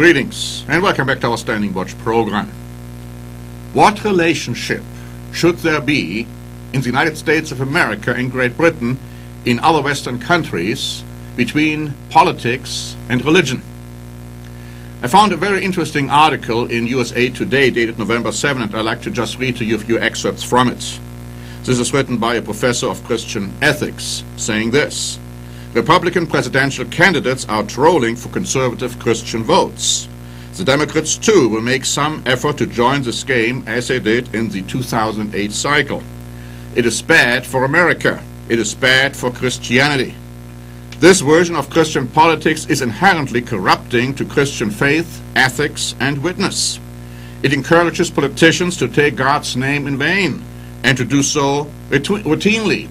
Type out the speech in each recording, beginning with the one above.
Greetings and welcome back to our Standing Watch program. What relationship should there be in the United States of America and Great Britain, in other Western countries, between politics and religion? I found a very interesting article in USA Today dated November 7, and I'd like to just read to you a few excerpts from it. This is written by a professor of Christian ethics, saying this: Republican presidential candidates are trolling for conservative Christian votes. The Democrats, too, will make some effort to join this game as they did in the 2008 cycle. It is bad for America. It is bad for Christianity. This version of Christian politics is inherently corrupting to Christian faith, ethics, and witness. It encourages politicians to take God's name in vain and to do so routinely.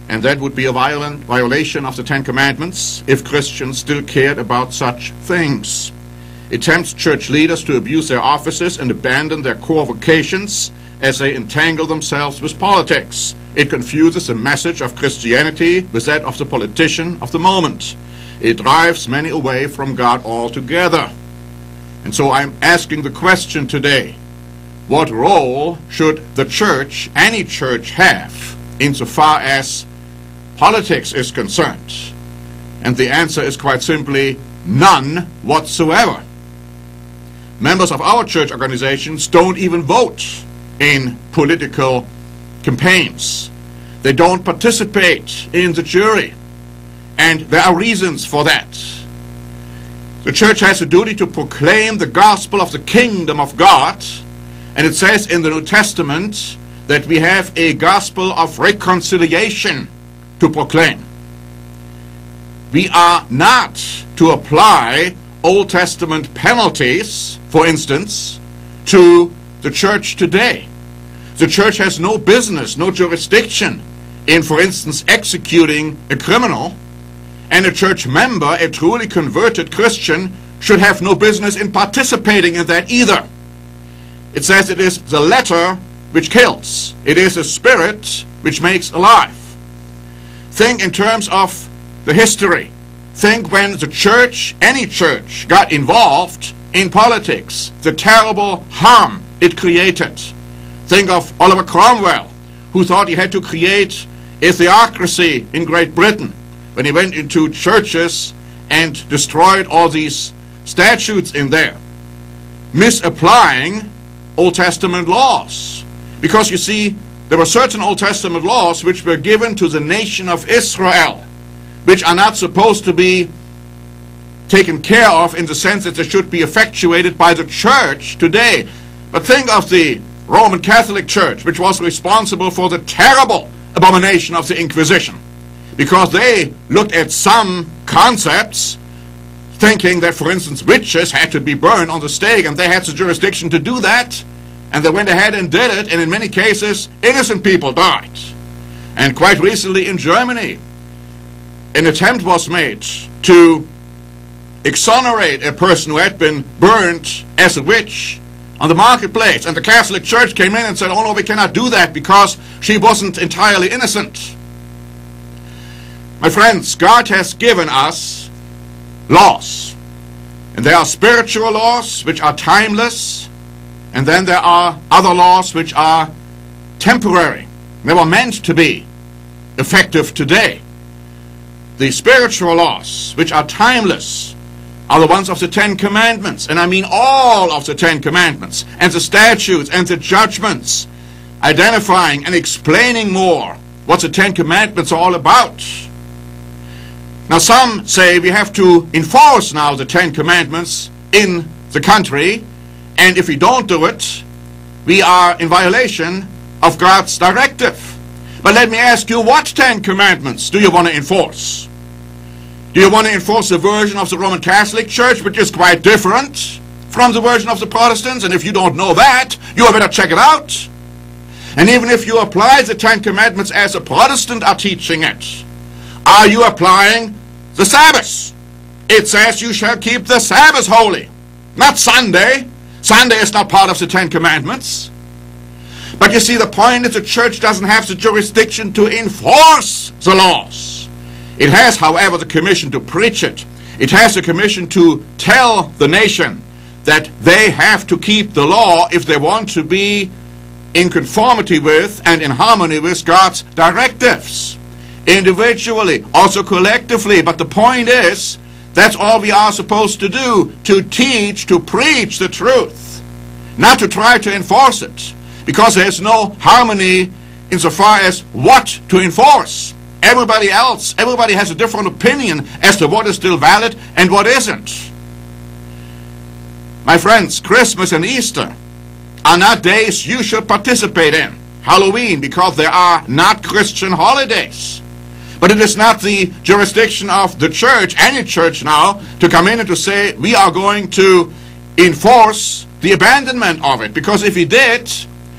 And that would be a violation of the Ten Commandments if Christians still cared about such things. It tempts church leaders to abuse their offices and abandon their core vocations as they entangle themselves with politics. It confuses the message of Christianity with that of the politician of the moment. It drives many away from God altogether. And so I'm asking the question today: what role should the church, any church, have insofar as politics is concerned? And the answer is quite simply none whatsoever. Members of our church organizations don't even vote in political campaigns. They don't participate in the jury. And there are reasons for that. The church has a duty to proclaim the gospel of the kingdom of God. And it says in the New Testament that we have a gospel of reconciliation to proclaim. We are not to apply Old Testament penalties, for instance, to the church today. The church has no business, no jurisdiction in, for instance, executing a criminal, and a church member, a truly converted Christian, should have no business in participating in that either. It says it is the letter which kills. It is the spirit which makes alive. Think in terms of the history. Think when the church, any church, got involved in politics, the terrible harm it created. Think of Oliver Cromwell, who thought he had to create a theocracy in Great Britain when he went into churches and destroyed all these statutes in there, misapplying Old Testament laws. Because you see, there were certain Old Testament laws which were given to the nation of Israel, which are not supposed to be taken care of in the sense that they should be effectuated by the church today. But think of the Roman Catholic Church, which was responsible for the terrible abomination of the Inquisition, because they looked at some concepts thinking that, for instance, witches had to be burned on the stake, and they had the jurisdiction to do that, and they went ahead and did it, and in many cases innocent people died. And quite recently in Germany, an attempt was made to exonerate a person who had been burned as a witch on the marketplace, and the Catholic Church came in and said, oh no, we cannot do that because she wasn't entirely innocent. My friends, God has given us laws, and there are spiritual laws which are timeless, and then there are other laws which are temporary. They were meant to be effective today. The spiritual laws, which are timeless, are the ones of the Ten Commandments, and I mean all of the Ten Commandments, and the statutes and the judgments, identifying and explaining more what the Ten Commandments are all about. Now some say we have to enforce now the Ten Commandments in the country, and if we don't do it, we are in violation of God's directive. But let me ask you, what Ten Commandments do you want to enforce? Do you want to enforce the version of the Roman Catholic Church, which is quite different from the version of the Protestants? And if you don't know that, you better check it out. And even if you apply the Ten Commandments as the Protestants are teaching it, are you applying the Sabbath? It says you shall keep the Sabbath holy, not Sunday. Sunday is not part of the Ten Commandments. But you see, the point is the church doesn't have the jurisdiction to enforce the laws. It has, however, the commission to preach it. It has a commission to tell the nation that they have to keep the law if they want to be in conformity with and in harmony with God's directives. Individually, also collectively. But the point is, that's all we are supposed to do, to teach, to preach the truth, not to try to enforce it, because there is no harmony insofar as what to enforce. Everybody has a different opinion as to what is still valid and what isn't. My friends, Christmas and Easter are not days you should participate in. Halloween, because they are not Christian holidays. But it is not the jurisdiction of the church, any church now, to come in and to say, we are going to enforce the abandonment of it. Because if we did,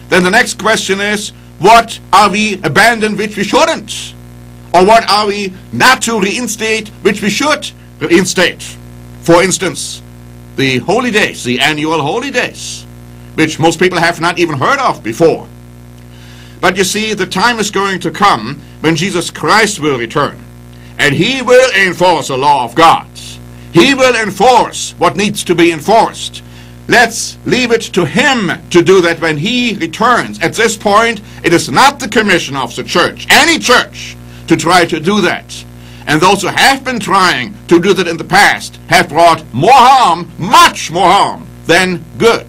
then the next question is, what are we abandoned which we shouldn't? Or what are we not to reinstate which we should reinstate? For instance, the holy days, the annual holy days, which most people have not even heard of before. But you see, the time is going to come when Jesus Christ will return, and he will enforce the law of God. He will enforce what needs to be enforced. Let's leave it to him to do that when he returns. At this point, it is not the commission of the church, any church, to try to do that. And those who have been trying to do that in the past have brought more harm, much more harm, than good.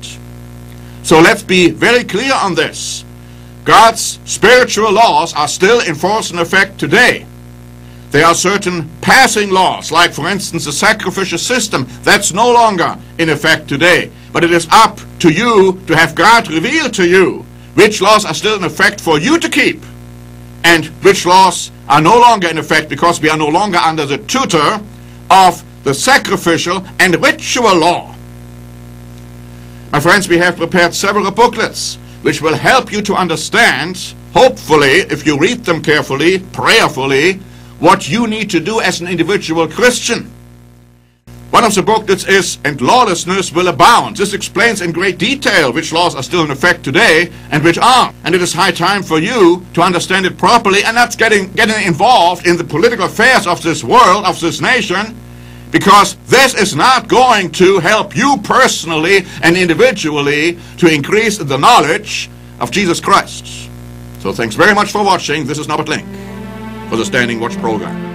So let's be very clear on this. God's spiritual laws are still in force and effect today. There are certain passing laws, like for instance the sacrificial system, that's no longer in effect today. But it is up to you to have God reveal to you which laws are still in effect for you to keep, and which laws are no longer in effect because we are no longer under the tutor of the sacrificial and ritual law. My friends, we have prepared several booklets which will help you to understand, hopefully, if you read them carefully, prayerfully, what you need to do as an individual Christian. One of the booklets is, "And Lawlessness Will Abound." This explains in great detail which laws are still in effect today and which aren't. And it is high time for you to understand it properly and not getting involved in the political affairs of this world, of this nation, because this is not going to help you personally and individually to increase the knowledge of Jesus Christ. So thanks very much for watching. This is Norbert Link for the Standing Watch program.